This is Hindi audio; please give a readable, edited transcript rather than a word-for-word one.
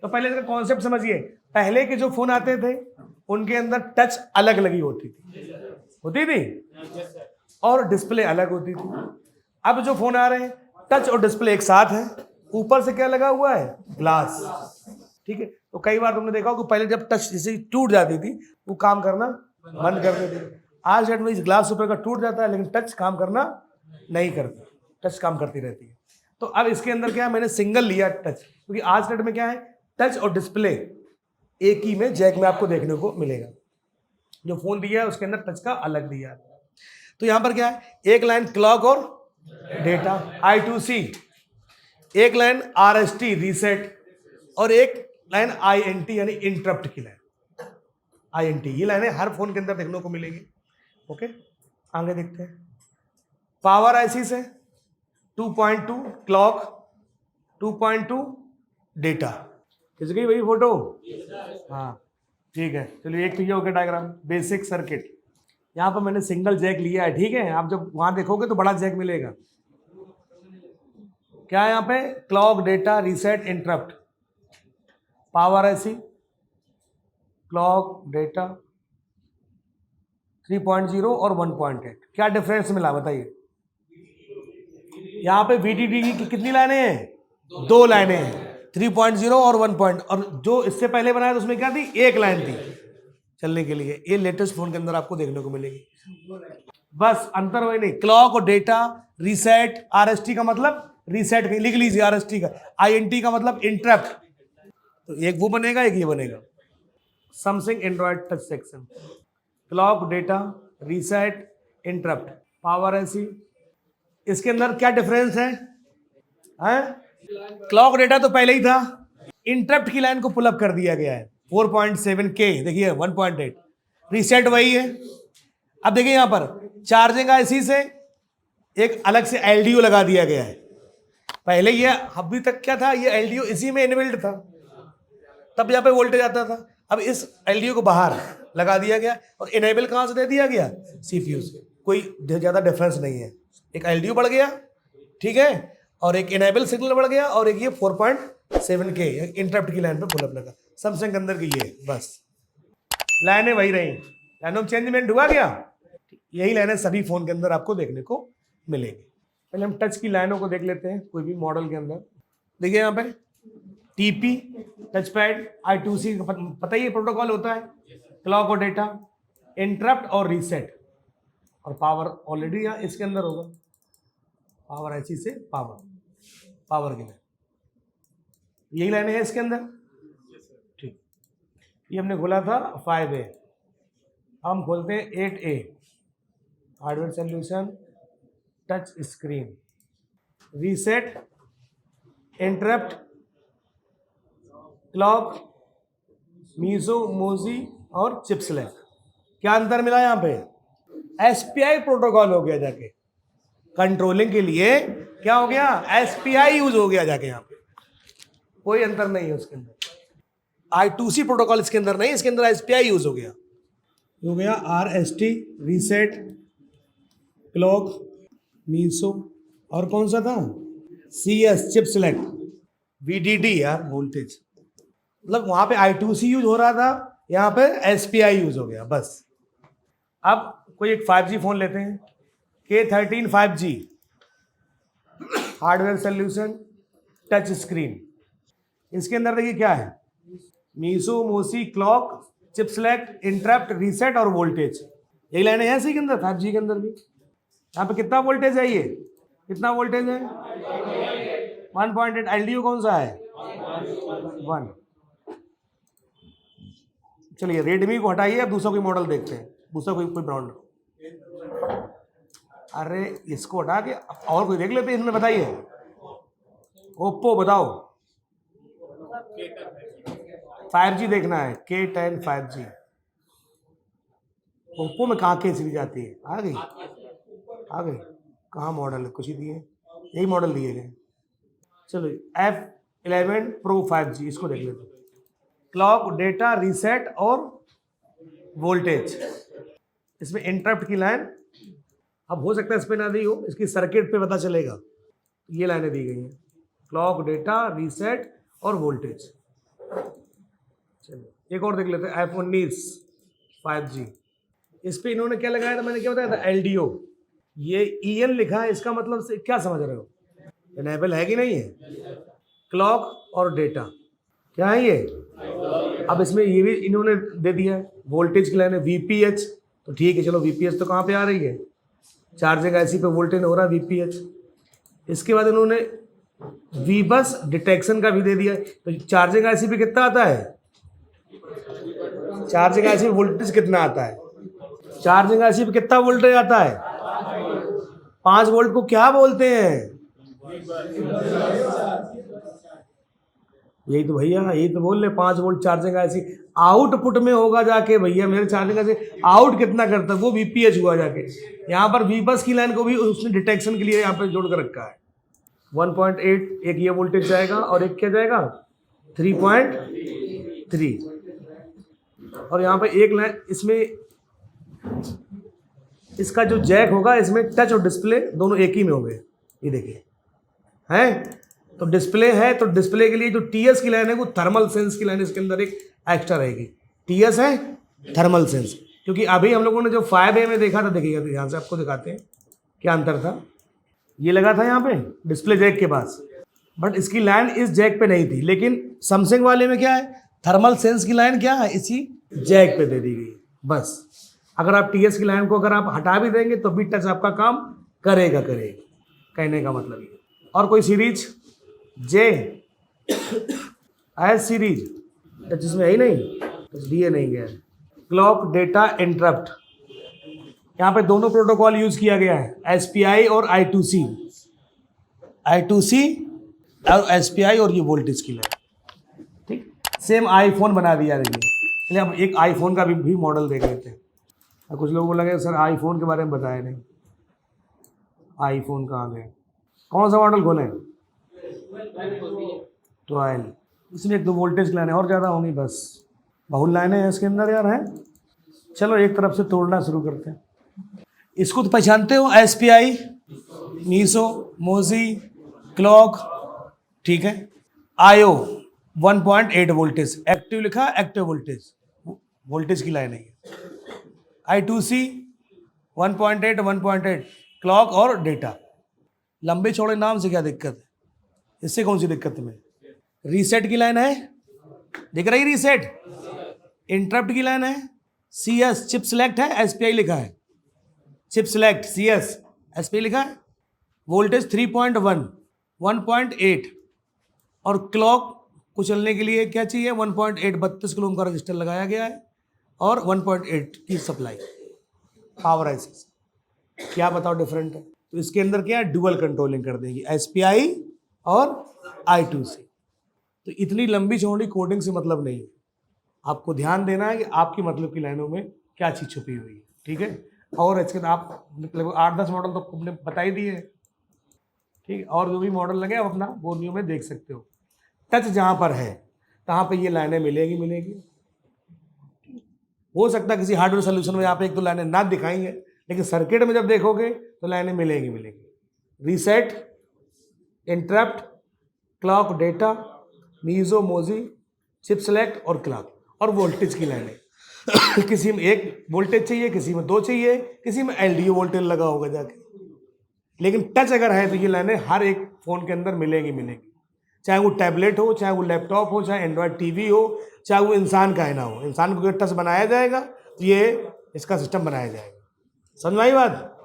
तो पहले इसका कॉन्सेप्ट समझिए। पहले के जो फोन आते थे उनके अंदर टच अलग लगी होती थी और डिस्प्ले अलग होती थी। अब जो फोन आ रहे हैं टच और डिस्प्ले एक साथ है, ऊपर से क्या लगा हुआ है, ग्लास। ठीक है, तो कई बार तुमने देखा हो कि पहले जब टच जैसे टूट जाती थी वो काम करना बंद कर देती थी। आज डेट में इस ग्लास ऊपर का टूट जाता है लेकिन टच काम करना नहीं करता, टच काम करती रहती है। तो अब इसके अंदर क्या है, मैंने सिंगल लिया टच, क्योंकि आज डेट में क्या है, टच और डिस्प्ले एक ही में जैक में आपको देखने को मिलेगा। जो फोन दिया है उसके अंदर टच का अलग दिया है। तो यहां पर क्या है, एक लाइन क्लॉक और डेटा I2C, एक लाइन RST रीसेट, और एक लाइन INT यानी इंटरप्ट की लाइन INT। ये लाइनें हर फोन के अंदर देखने को मिलेगी। ओके, आगे देखते हैं। पावर IC से 2.2 क्लॉक, 2.2 डेटा। किस गई वही फोटो? हाँ ठीक है, चलिए एक तो ये हो गया डायग्राम, बेसिक सर्किट। यहाँ पर मैंने सिंगल जैक लिया है, ठीक है। आप जब वहां देखोगे तो बड़ा जैक मिलेगा। क्या है यहाँ पे, clock, data, reset, interrupt, power IC, clock, data, 3.0 और 1.8। क्या डिफरेंस मिला बताइए? यहाँ पे VDD की कितनी लाइनें हैं? 2 लाइनें हैं, 3.0 और 1. और जो इससे पहले बनाया था उसमें क्या थी, 1 लाइन थी चलने के लिए। ये लेटेस्ट फोन के अंदर आपको देखने को मिलेगी। बस अंतर वही नहीं, क्लॉक और डेटा, रीसेट, RST का मतलब रीसेट, लिख लीजिए RST का, INT का मतलब इंटरप्ट। तो एक वो बनेगा, एक ये बनेगा। Samsung Android touch section, clock, data, reset, interrupt, power IC। इसके अंदर क्या डिफरेंस है? क्लॉक डेटा तो पहले ही था, इंटरप्ट की लाइन को पुलअप कर दिया गया है 4.7K, देखिए 1.8। रीसेट वही है। अब देखिए यहां पर चार्जिंग IC से एक अलग से LDO लगा दिया गया है। पहले ये अभी तक क्या था, ये LDO इसी में इनबिल्ट था, तब यहाँ पे वोल्टेज आता था। अब इस LDO को बाहर लगा दिया गया और इनेबल कहां से दे दिया गया, CPU से। कोई ज्यादा डिफरेंस नहीं है, एक LDO बढ़ गया, ठीक है, और एक इनेबल सिग्नल बढ़ गया, और एक ये 4.7K इंटरप्ट की लाइन पे पुल अप लगा। सैमसंग के अंदर की ये बस लाइनें वही रही, लाइनों में चेंजमेंट हुआ क्या? यही लाइनें सभी फोन के अंदर आपको देखने को मिलेगी। पहले हम टच की लाइनों को देख लेते हैं कोई भी मॉडल के अंदर। देखिए यहाँ पे TP टच पैड, I2C पता ही ये प्रोटोकॉल होता है, क्लॉक और डेटा, इंटरप्ट और रीसेट, और पावर ऑलरेडी यहाँ इसके अंदर होगा, पावर IC से पावर की लाइन, यही लाइनें है इसके अंदर। ठीक, ये हमने खोला था 5A, हम खोलते हैं 8A, hardware solution, touch screen, reset, interrupt, clock, MISO, MOSI और चिप सेलेक्ट। क्या अंतर मिला यहाँ पे? SPI प्रोटोकॉल हो गया जाके, कंट्रोलिंग के लिए क्या हो गया, SPI यूज हो गया जाके। यहाँ पे कोई अंतर नहीं है उसके अंदर। I2C प्रोटोकॉल इसके अंदर नहीं, इसके अंदर SPI यूज हो गया। RST, रीसेट, क्लॉक, मीसो, और कौन सा था, CS चिप सेलेक्ट, VDD यार वोल्टेज, मतलब वहां पे I2C यूज हो रहा था, यहाँ पे SPI यूज हो गया बस। अब कोई एक 5G फोन लेते हैं, K13 5G, hardware solution, touch screen. इसके अंदर देखिए क्या है, मीसो, मोसी, clock, chip select, interrupt, reset और वोल्टेज। यही लाइनें हैं इसी के अंदर 5G के अंदर भी। यहाँ पे कितना वोल्टेज है, ये कितना वोल्टेज है, 1.8। LDO कौन सा है, 1। चलिए रेडमी को हटाइए, अब दूसरा कोई मॉडल देखते हैं, दूसरा कोई ब्रांड। अरे इसको हटा के और कोई देख लेते हैं इसमें, बताइए। ओप्पो बताओ, 5G देखना है, K10 5G। ओप्पो में कहाँ के सीरीज जाती है, आ गई कहाँ मॉडल है, कुछ ही दिए, यही मॉडल दिए गए। चलो F11 Pro 5G, इसको देख लेते हैं। क्लॉक, डेटा, रीसेट और वोल्टेज। इसमें इंटरप्ट की लाइन, अब हो सकता है इस पे ना दी हो, इसकी सर्किट पे पता चलेगा। ये लाइनें दी गई हैं, क्लॉक, डेटा, रीसेट और वोल्टेज। चलिए एक और देख लेते हैं, iPhone 19 5G। इस पे इन्होंने क्या लगाया था, मैंने क्या बताया था, LDO। ये EN लिखा है, इसका मतलब से क्या समझ रहे हो, इनेबल है कि नहीं है? क्लॉक और डेटा क्या है ये? अब इसमें ये भी इन्होंने दे दिया है, वोल्टेज की लाइन है VPH, तो ठीक है चलो VPH तो कहाँ पे आ रही है, चार्जिंग IC पे वोल्टेज हो रहा है VPH। इसके बाद इन्होंने VBus डिटेक्शन का भी दे दिया है, तो चार्जिंग IC पे कितना आता है, चार्जिंग IC पे वोल्टेज कितना आता है, चार्जिंग IC पे कितना वोल्टेज आता है, 5 वोल्ट को क्या बोलते हैं, यही तो भैया, यही तो बोल रहे, 5 वोल्ट चार्जिंग IC आउटपुट में होगा जाके भैया, मेरे चार्जिंग IC आउट कितना करता है वो VPH हुआ जाके। यहाँ पर VBus की लाइन को भी उसने डिटेक्शन के लिए यहाँ पे जोड़ कर रखा है। 1.8 एक ये वोल्टेज जाएगा और एक क्या जाएगा 3.3, और यहाँ पे एक लाइन इसमें इसका जो जैक होगा, इसमें टच और डिस्प्ले दोनों एक ही में होंगे, ये देखिए हैं। तो डिस्प्ले है, तो डिस्प्ले के लिए जो TS की लाइन है वो थर्मल सेंस की लाइन इसके अंदर एक एक्स्ट्रा रहेगी। TS है थर्मल सेंस, क्योंकि अभी हम लोगों ने जो 5A में देखा था, देखिएगा ध्यान से आपको दिखाते हैं क्या अंतर था। ये लगा था यहाँ पे डिस्प्ले जैक के पास, बट इसकी लाइन इस जैक पे नहीं थी, लेकिन सैमसंग वाले में क्या है, थर्मल सेंस की लाइन क्या है, इसी जैक पे दे दी गई। बस अगर आप TS की लाइन को अगर आप हटा भी देंगे तो भी टच आपका काम करेगा, कहने का मतलब ये। और कोई series J S series touch इसमें है ही नहीं, टच दिए नहीं गया। क्लॉक डेटा इंटरप्ट, यहाँ पे दोनों प्रोटोकॉल यूज किया गया है, SPI और I2C और SPI और ये वोल्टेज की लाइन, ठीक सेम आईफोन बना दिया। देखिए चलिए अब एक आईफोन का भी मॉडल देख लेते हैं। कुछ लोगों को लगे सर आईफोन के बारे में बताया नहीं, आईफोन कहाँ गए, कौन सा मॉडल खोलें, 12, इसमें एक दो वोल्टेज लाइनें और ज़्यादा होंगी, बस बहुत लाइनें हैं इसके अंदर यार हैं। चलो एक तरफ से तोड़ना शुरू करते हैं। इसको तो पहचानते हो, SPI, मीसो, मोजी, क्लॉक, ठीक है। IO 1.8 वोल्टेज, एक्टिव लिखा, एक्टिव वोल्टेज की लाइन है। I2C 1.8 क्लॉक और डेटा। लंबे चौड़े नाम से क्या दिक्कत है, इससे कौन सी दिक्कत है? रीसेट की लाइन है, दिख रही रीसेट, इंटरप्ट की लाइन है, CS चिप सिलेक्ट है, SPI लिखा है, चिप सिलेक्ट CS SPI लिखा है, वोल्टेज 3.1 1.8 और क्लॉक को चलने के लिए क्या चाहिए 1.8 32 किलो ओम का रजिस्टर लगाया गया है और 1.8 की सप्लाई पावर IC। क्या बताओ डिफरेंट है? तो इसके अंदर क्या है, डुअल कंट्रोलिंग कर देगी, SPI और I2C। तो इतनी लंबी चौड़ी कोडिंग से मतलब नहीं है, आपको ध्यान देना है कि आपकी मतलब की लाइनों में क्या चीज़ छुपी हुई है, ठीक है। और इसके आप मतलब 8-10 मॉडल तो आपने बता ही दिए, ठीक है। और जो भी मॉडल लगे आप अपना बोर्नियो में देख सकते हो। टच जहाँ पर है तहाँ पे ये लाइनें मिलेगी। हो सकता है किसी हार्डवेयर सोल्यूशन में यहाँ पे एक दो लाइनें ना दिखाएंगे, लेकिन सर्किट में जब देखोगे तो लाइनें मिलेगी। Reset, interrupt, clock, data, MISO, MOSI, chip select और क्लॉक और वोल्टेज की लाइनें। किसी में एक वोल्टेज चाहिए, किसी में दो चाहिए, किसी में LDO वोल्टेज लगा होगा जाके, लेकिन टच अगर है तो ये लाइनें हर एक फ़ोन के अंदर मिलेगी। चाहे वो टैबलेट हो, चाहे वो लैपटॉप हो, चाहे एंड्रॉयड TV हो, चाहे वो इंसान का है ना हो, इंसान को टच बनाया जाएगा तो ये इसका सिस्टम बनाया जाएगा। समझ में आई बात?